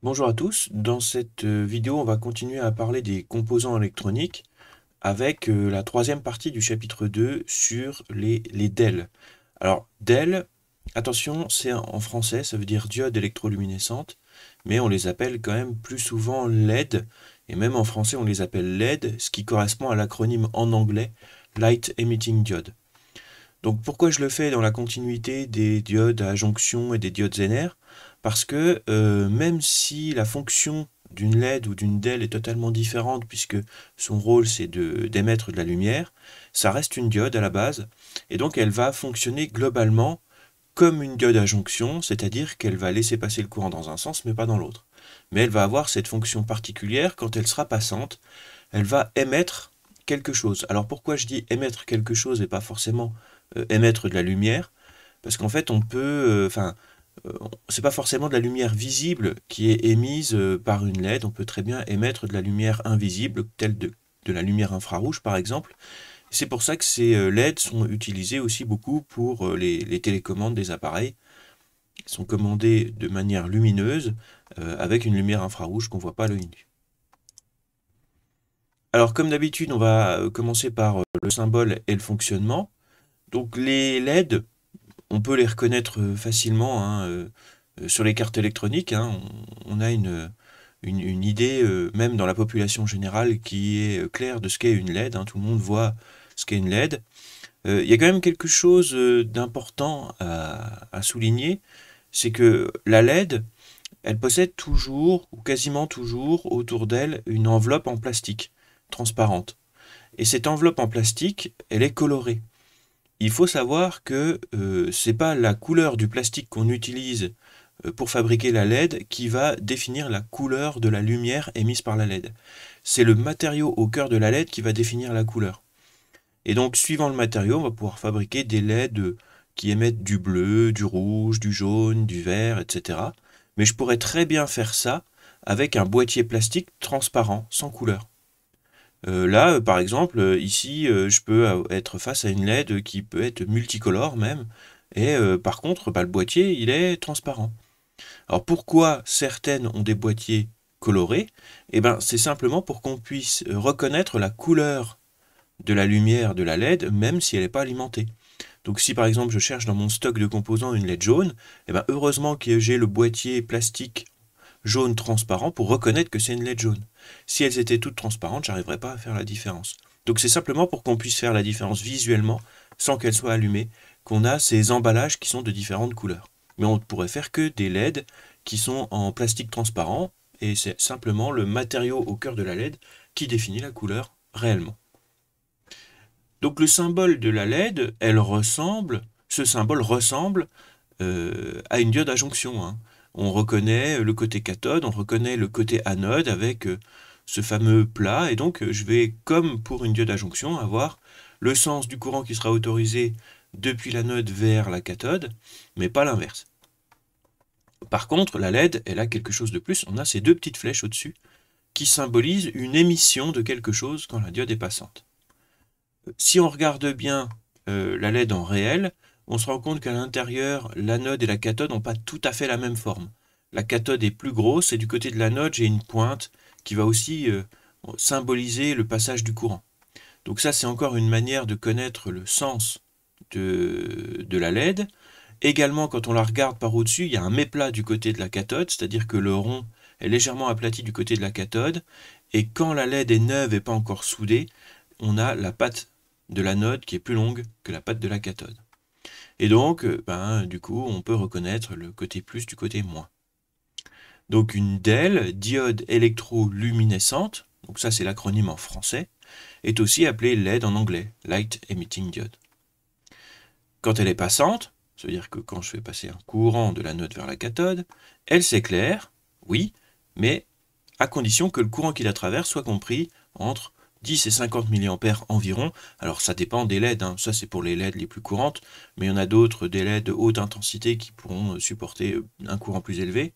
Bonjour à tous, dans cette vidéo on va continuer à parler des composants électroniques avec la troisième partie du chapitre 2 sur les DEL. Alors DEL, attention c'est en français, ça veut dire diode électroluminescente, mais on les appelle quand même plus souvent LED, et même en français on les appelle LED, ce qui correspond à l'acronyme en anglais Light Emitting Diode. Donc pourquoi je le fais dans la continuité des diodes à jonction et des diodes Zener? Parce que même si la fonction d'une LED ou d'une DEL est totalement différente, puisque son rôle c'est d'émettre de la lumière, ça reste une diode à la base, et donc elle va fonctionner globalement comme une diode à jonction, c'est-à-dire qu'elle va laisser passer le courant dans un sens mais pas dans l'autre. Mais elle va avoir cette fonction particulière quand elle sera passante, elle va émettre quelque chose. Alors pourquoi je dis émettre quelque chose et pas forcément émettre de la lumière? Parce qu'en fait on peut, c'est pas forcément de la lumière visible qui est émise par une LED, on peut très bien émettre de la lumière invisible, telle de la lumière infrarouge par exemple. C'est pour ça que ces LED sont utilisés aussi beaucoup pour les télécommandes des appareils. Ils sont commandés de manière lumineuse avec une lumière infrarouge qu'on ne voit pas à l'œil nu. Alors comme d'habitude, on va commencer par le symbole et le fonctionnement. Donc les LED, on peut les reconnaître facilement hein, sur les cartes électroniques. Hein. On a une idée, même dans la population générale, qui est claire de ce qu'est une LED. Hein. Tout le monde voit ce qu'est une LED. Il y a quand même quelque chose d'important à souligner, c'est que la LED, elle possède toujours, ou quasiment toujours, autour d'elle, une enveloppe en plastique, transparente. Et cette enveloppe en plastique, elle est colorée. Il faut savoir que c'est pas la couleur du plastique qu'on utilise pour fabriquer la LED qui va définir la couleur de la lumière émise par la LED. C'est le matériau au cœur de la LED qui va définir la couleur. Et donc, suivant le matériau, on va pouvoir fabriquer des LED qui émettent du bleu, du rouge, du jaune, du vert, etc. Mais je pourrais très bien faire ça avec un boîtier plastique transparent, sans couleur. Là, par exemple, ici, je peux être face à une LED qui peut être multicolore même, et par contre, bah, le boîtier, il est transparent. Alors pourquoi certaines ont des boîtiers colorés? Eh ben, c'est simplement pour qu'on puisse reconnaître la couleur de la lumière de la LED, même si elle n'est pas alimentée. Donc si par exemple je cherche dans mon stock de composants une LED jaune, eh ben, heureusement que j'ai le boîtier plastique jaune transparent pour reconnaître que c'est une LED jaune. Si elles étaient toutes transparentes, j'arriverais pas à faire la différence. Donc c'est simplement pour qu'on puisse faire la différence visuellement, sans qu'elles soient allumées, qu'on a ces emballages qui sont de différentes couleurs. Mais on ne pourrait faire que des LED qui sont en plastique transparent, et c'est simplement le matériau au cœur de la LED qui définit la couleur réellement. Donc le symbole de la LED, ce symbole ressemble à une diode à jonction. Hein. On reconnaît le côté cathode, on reconnaît le côté anode avec ce fameux plat, et donc je vais, comme pour une diode à jonction, avoir le sens du courant qui sera autorisé depuis l'anode vers la cathode, mais pas l'inverse. Par contre, la LED, elle a quelque chose de plus, on a ces deux petites flèches au-dessus qui symbolisent une émission de quelque chose quand la diode est passante. Si on regarde bien la LED en réel, on se rend compte qu'à l'intérieur, l'anode et la cathode n'ont pas tout à fait la même forme. La cathode est plus grosse et du côté de l'anode, j'ai une pointe qui va aussi symboliser le passage du courant. Donc ça, c'est encore une manière de connaître le sens de la LED. Également, quand on la regarde par au-dessus, il y a un méplat du côté de la cathode, c'est-à-dire que le rond est légèrement aplati du côté de la cathode. Et quand la LED est neuve et pas encore soudée, on a la patte de l'anode qui est plus longue que la patte de la cathode. Et donc, du coup, on peut reconnaître le côté plus du côté moins. Donc une DEL, diode électroluminescente, donc ça c'est l'acronyme en français, est aussi appelée LED en anglais, Light Emitting Diode. Quand elle est passante, c'est-à-dire que quand je fais passer un courant de l'anode vers la cathode, elle s'éclaire, oui, mais à condition que le courant qui la traverse soit compris entre 10 et 50 mA environ. Alors ça dépend des LED, hein. Ça c'est pour les LED les plus courantes, mais il y en a d'autres, des LED de haute intensité qui pourront supporter un courant plus élevé.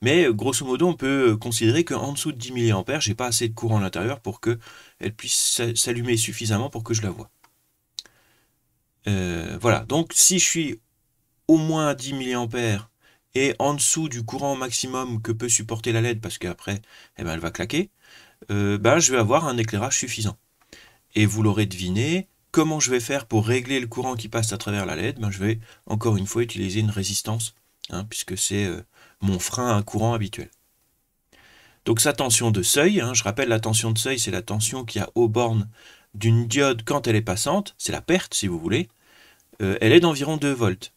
Mais grosso modo, on peut considérer qu'en dessous de 10 mA, j'ai pas assez de courant à l'intérieur pour qu'elle puisse s'allumer suffisamment pour que je la voie. Voilà, donc si je suis au moins à 10 mA et en dessous du courant maximum que peut supporter la LED, parce qu'après, eh ben, elle va claquer, je vais avoir un éclairage suffisant. Et vous l'aurez deviné, comment je vais faire pour régler le courant qui passe à travers la LED? Je vais encore une fois utiliser une résistance, puisque c'est mon frein à courant habituel. Donc sa tension de seuil, je rappelle, la tension de seuil, c'est la tension qu'il y a aux bornes d'une diode quand elle est passante, c'est la perte si vous voulez, elle est d'environ 2 volts.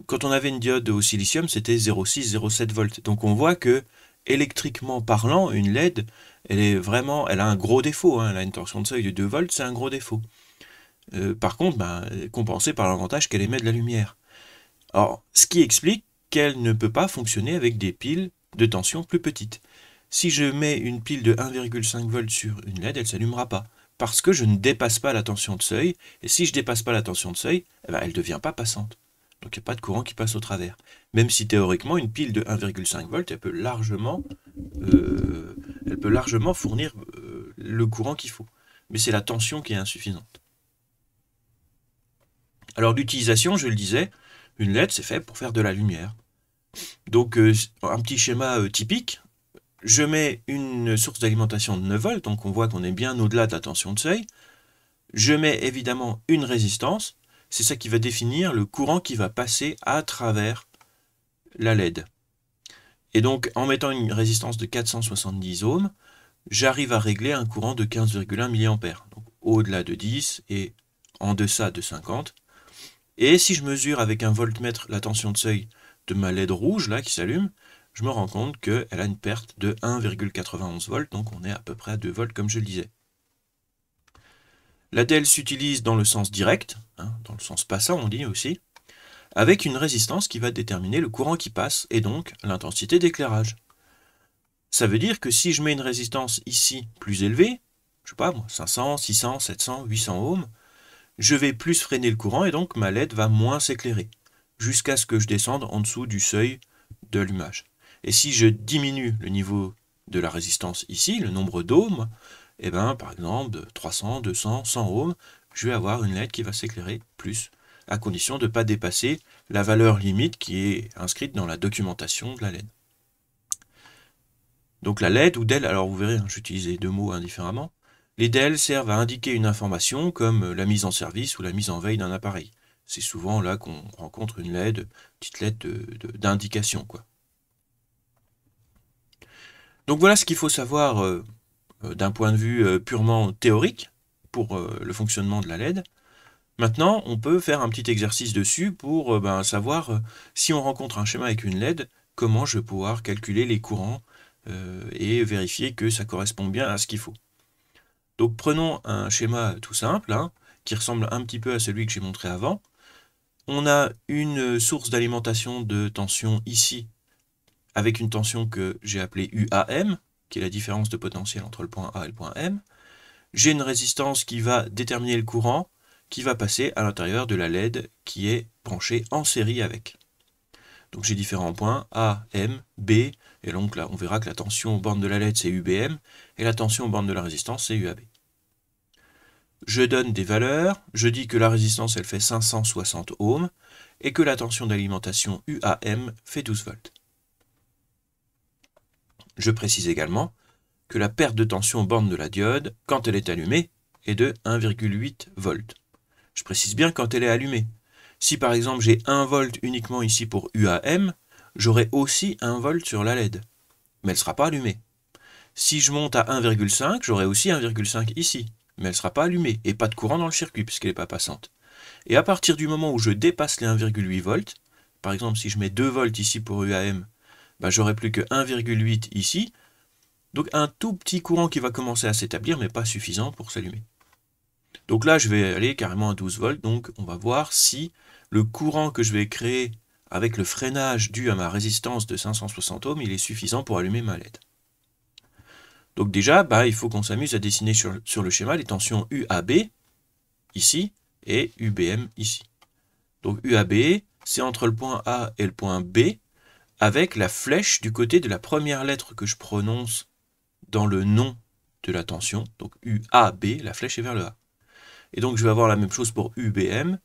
Quand on avait une diode au silicium, c'était 0,6, 0,7 volts. Donc on voit que, électriquement parlant, une LED, elle a un gros défaut, elle a une tension de seuil de 2 volts, c'est un gros défaut. Par contre, compensé par l'avantage qu'elle émet de la lumière. Alors, ce qui explique qu'elle ne peut pas fonctionner avec des piles de tension plus petites. Si je mets une pile de 1,5 volts sur une LED, elle ne s'allumera pas, parce que je ne dépasse pas la tension de seuil, et si je ne dépasse pas la tension de seuil, elle ne devient pas passante. Donc il n'y a pas de courant qui passe au travers. Même si théoriquement, une pile de 1,5 volts, elle peut largement fournir le courant qu'il faut. Mais c'est la tension qui est insuffisante. Alors l'utilisation, je le disais, une LED, c'est fait pour faire de la lumière. Donc un petit schéma typique, je mets une source d'alimentation de 9 volts, donc on voit qu'on est bien au-delà de la tension de seuil. Je mets évidemment une résistance, c'est ça qui va définir le courant qui va passer à travers la LED. Et donc en mettant une résistance de 470 ohms, j'arrive à régler un courant de 15,1 mA, donc au-delà de 10 et en deçà de 50. Et si je mesure avec un voltmètre la tension de seuil de ma LED rouge là qui s'allume, je me rends compte qu'elle a une perte de 1,91 volts, donc on est à peu près à 2 volts comme je le disais. La DEL s'utilise dans le sens direct, dans le sens passant on dit aussi, avec une résistance qui va déterminer le courant qui passe et donc l'intensité d'éclairage. Ça veut dire que si je mets une résistance ici plus élevée, je sais pas moi, 500, 600, 700, 800 ohms, je vais plus freiner le courant et donc ma LED va moins s'éclairer, jusqu'à ce que je descende en dessous du seuil de l'allumage. Et si je diminue le niveau de la résistance ici, le nombre d'ohms, par exemple de 300, 200, 100 ohms, je vais avoir une LED qui va s'éclairer plus, à condition de ne pas dépasser la valeur limite qui est inscrite dans la documentation de la LED. Donc la LED ou DEL, alors vous verrez, j'utilise les deux mots indifféremment. Les DEL servent à indiquer une information comme la mise en service ou la mise en veille d'un appareil. C'est souvent là qu'on rencontre une LED, petite LED d'indication, quoi. Donc voilà ce qu'il faut savoir d'un point de vue purement théorique pour le fonctionnement de la LED. Maintenant, on peut faire un petit exercice dessus pour savoir si on rencontre un schéma avec une LED, comment je vais pouvoir calculer les courants et vérifier que ça correspond bien à ce qu'il faut. Donc prenons un schéma tout simple, qui ressemble un petit peu à celui que j'ai montré avant. On a une source d'alimentation de tension ici, avec une tension que j'ai appelée UAM, qui est la différence de potentiel entre le point A et le point M. J'ai une résistance qui va déterminer le courant, qui va passer à l'intérieur de la LED qui est branchée en série avec. Donc j'ai différents points, A, M, B, et donc là on verra que la tension aux bornes de la LED c'est UBM, et la tension aux bornes de la résistance c'est UAB. Je donne des valeurs, je dis que la résistance elle fait 560 ohms, et que la tension d'alimentation UAM fait 12 volts. Je précise également que la perte de tension aux bornes de la diode, quand elle est allumée, est de 1,8 volts. Je précise bien quand elle est allumée. Si par exemple j'ai 1 volt uniquement ici pour UAM, j'aurai aussi 1 volt sur la LED, mais elle ne sera pas allumée. Si je monte à 1,5, j'aurai aussi 1,5 ici, mais elle ne sera pas allumée, et pas de courant dans le circuit puisqu'elle n'est pas passante. Et à partir du moment où je dépasse les 1,8 volts, par exemple si je mets 2 volts ici pour UAM, j'aurai plus que 1,8 ici, donc un tout petit courant qui va commencer à s'établir, mais pas suffisant pour s'allumer. Donc là, je vais aller carrément à 12 volts, donc on va voir si le courant que je vais créer avec le freinage dû à ma résistance de 560 ohms, il est suffisant pour allumer ma LED. Donc déjà, il faut qu'on s'amuse à dessiner sur le schéma les tensions UAB, ici, et UBM, ici. Donc UAB, c'est entre le point A et le point B, avec la flèche du côté de la première lettre que je prononce dans le nom de la tension, donc UAB, la flèche est vers le A. Et donc je vais avoir la même chose pour UBM,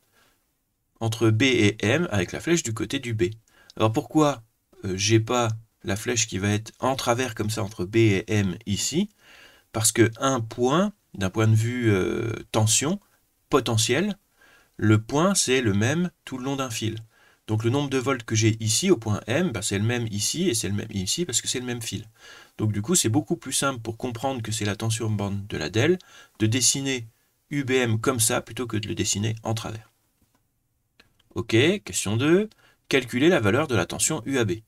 entre B et M, avec la flèche du côté du B. Alors pourquoi j'ai pas la flèche qui va être en travers comme ça entre B et M ici? Parce que un point, d'un point de vue tension, potentiel, le point c'est le même tout le long d'un fil. Donc le nombre de volts que j'ai ici au point M, ben, c'est le même ici et c'est le même ici parce que c'est le même fil. Donc du coup c'est beaucoup plus simple pour comprendre que c'est la tension bande de la DEL de dessiner UBM comme ça plutôt que de le dessiner en travers. Ok, question 2. Calculer la valeur de la tension UAB.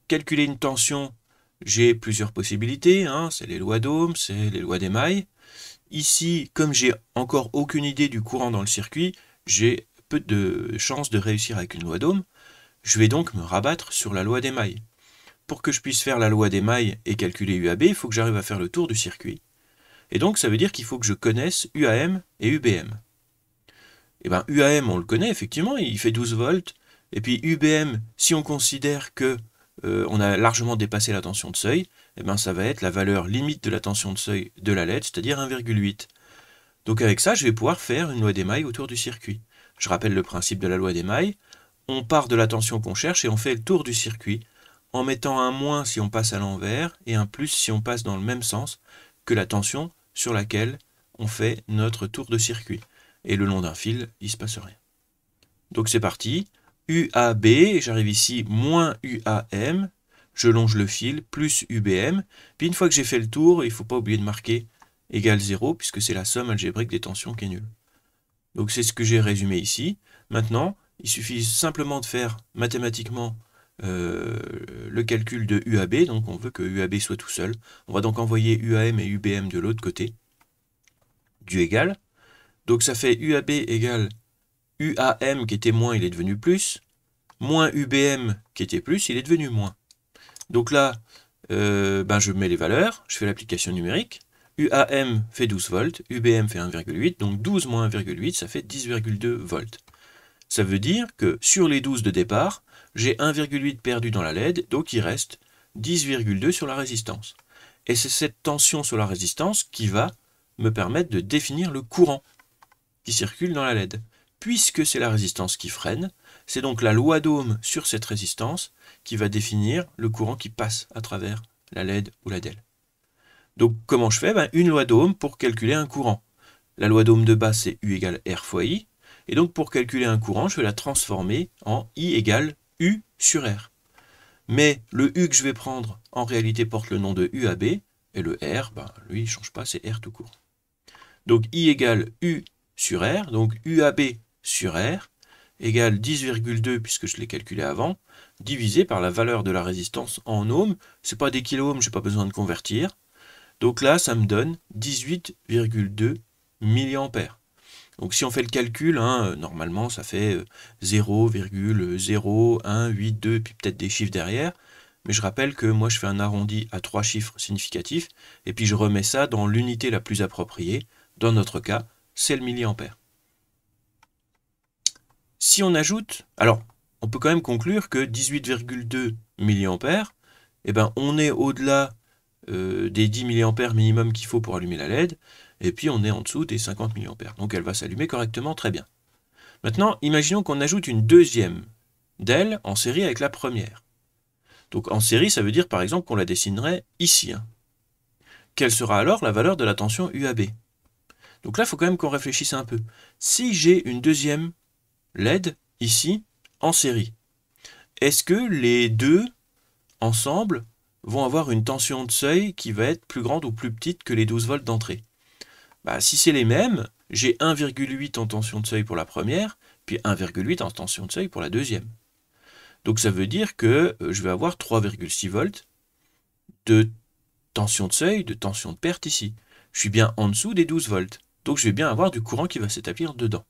Calculer une tension, j'ai plusieurs possibilités, hein, c'est les lois d'Ohm, c'est les lois d'émail. Ici, comme j'ai encore aucune idée du courant dans le circuit, j'ai peu de chances de réussir avec une loi d'Ohm. Je vais donc me rabattre sur la loi d'émail. Pour que je puisse faire la loi d'émail et calculer UAB, il faut que j'arrive à faire le tour du circuit. Et donc ça veut dire qu'il faut que je connaisse UAM et UBM. Et bien UAM, on le connaît effectivement, il fait 12 volts. Et puis UBM, si on considère que on a largement dépassé la tension de seuil, et ben ça va être la valeur limite de la tension de seuil de la LED, c'est-à-dire 1,8. Donc avec ça, je vais pouvoir faire une loi d'émail autour du circuit. Je rappelle le principe de la loi d'émail. On part de la tension qu'on cherche et on fait le tour du circuit en mettant un moins si on passe à l'envers et un plus si on passe dans le même sens que la tension sur laquelle on fait notre tour de circuit. Et le long d'un fil, il ne se passe rien. Donc c'est parti. UAB, j'arrive ici, moins UAM, je longe le fil, plus UBM. Puis une fois que j'ai fait le tour, il ne faut pas oublier de marquer égale 0, puisque c'est la somme algébrique des tensions qui est nulle. Donc c'est ce que j'ai résumé ici. Maintenant, il suffit simplement de faire mathématiquement le calcul de UAB, donc on veut que UAB soit tout seul. On va donc envoyer UAM et UBM de l'autre côté, du égal. Donc ça fait UAB égale UAM qui était moins, il est devenu plus, moins UBM qui était plus, il est devenu moins. Donc là, je mets les valeurs, je fais l'application numérique. UAM fait 12 volts, UBM fait 1,8, donc 12 moins 1,8, ça fait 10,2 volts. Ça veut dire que sur les 12 de départ, j'ai 1,8 perdu dans la LED, donc il reste 10,2 sur la résistance. Et c'est cette tension sur la résistance qui va me permettre de définir le courant qui circule dans la LED. Puisque c'est la résistance qui freine, c'est donc la loi d'Ohm sur cette résistance qui va définir le courant qui passe à travers la LED ou la DEL. Donc comment je fais? Une loi d'Ohm pour calculer un courant. La loi d'Ohm de base c'est U égale R fois I, et donc pour calculer un courant, je vais la transformer en I égale U sur R. Mais le U que je vais prendre, en réalité porte le nom de UAB, et le R, lui il ne change pas, c'est R tout court. Donc I égale U sur R, donc UAB sur R, égale 10,2, puisque je l'ai calculé avant, divisé par la valeur de la résistance en ohms. Ce n'est pas des kiloohms, je n'ai pas besoin de convertir. Donc là, ça me donne 18,2 mA. Donc si on fait le calcul, normalement ça fait 0,0182, puis peut-être des chiffres derrière. Mais je rappelle que moi je fais un arrondi à 3 chiffres significatifs, et puis je remets ça dans l'unité la plus appropriée. Dans notre cas, c'est le milliampère. Si on ajoute, alors on peut quand même conclure que 18,2 mA, on est au-delà des 10 mA minimum qu'il faut pour allumer la LED, et puis on est en dessous des 50 mA. Donc elle va s'allumer correctement, très bien. Maintenant, imaginons qu'on ajoute une deuxième DEL en série avec la première. Donc en série, ça veut dire par exemple qu'on la dessinerait ici. Quelle sera alors la valeur de la tension UAB? Donc là, il faut quand même qu'on réfléchisse un peu. Si j'ai une deuxième LED ici en série, est-ce que les deux ensemble vont avoir une tension de seuil qui va être plus grande ou plus petite que les 12 volts d'entrée? Si c'est les mêmes, j'ai 1,8 en tension de seuil pour la première, puis 1,8 en tension de seuil pour la deuxième. Donc ça veut dire que je vais avoir 3,6 volts de tension de seuil, de tension de perte ici. Je suis bien en dessous des 12 volts. Donc je vais bien avoir du courant qui va s'établir dedans.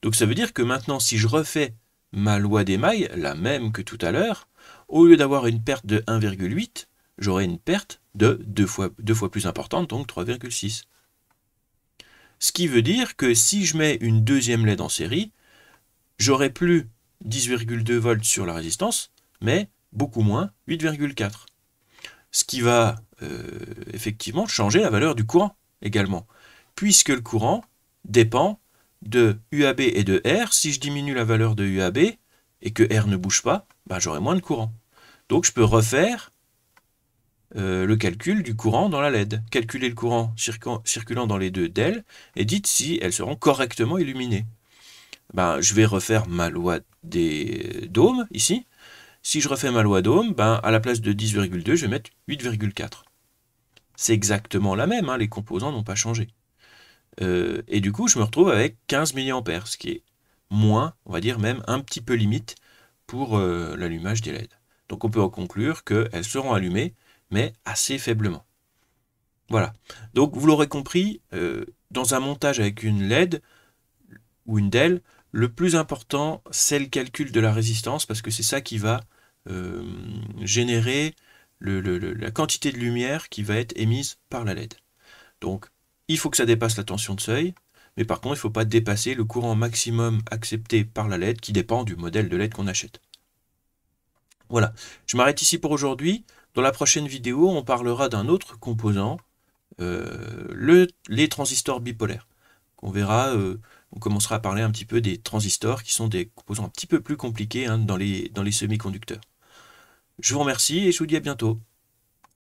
Donc ça veut dire que maintenant, si je refais ma loi d'émail, la même que tout à l'heure, au lieu d'avoir une perte de 1,8, j'aurai une perte de 2 fois plus importante, donc 3,6. Ce qui veut dire que si je mets une deuxième LED en série, j'aurai plus 10,2 volts sur la résistance, mais beaucoup moins, 8,4. Ce qui va effectivement changer la valeur du courant également, puisque le courant dépend de UAB et de R. Si je diminue la valeur de UAB, et que R ne bouge pas, ben, j'aurai moins de courant. Donc je peux refaire le calcul du courant dans la LED. Calculer le courant circulant dans les deux DEL et dites si elles seront correctement illuminées. Ben, je vais refaire ma loi des dômes ici. Si je refais ma loi d'ohm, ben, à la place de 10,2, je vais mettre 8,4. C'est exactement la même, hein, les composants n'ont pas changé. Et du coup, je me retrouve avec 15 mA, ce qui est moins, on va dire même un petit peu limite pour l'allumage des LED. Donc on peut en conclure qu'elles seront allumées, mais assez faiblement. Voilà. Donc vous l'aurez compris, dans un montage avec une LED ou une DEL, le plus important, c'est le calcul de la résistance, parce que c'est ça qui va générer la quantité de lumière qui va être émise par la LED. Donc, il faut que ça dépasse la tension de seuil, mais par contre, il ne faut pas dépasser le courant maximum accepté par la LED, qui dépend du modèle de LED qu'on achète. Voilà, je m'arrête ici pour aujourd'hui. Dans la prochaine vidéo, on parlera d'un autre composant, les transistors bipolaires. On verra, on commencera à parler un petit peu des transistors, qui sont des composants un petit peu plus compliqués, hein, dans les semi-conducteurs. Je vous remercie et je vous dis à bientôt.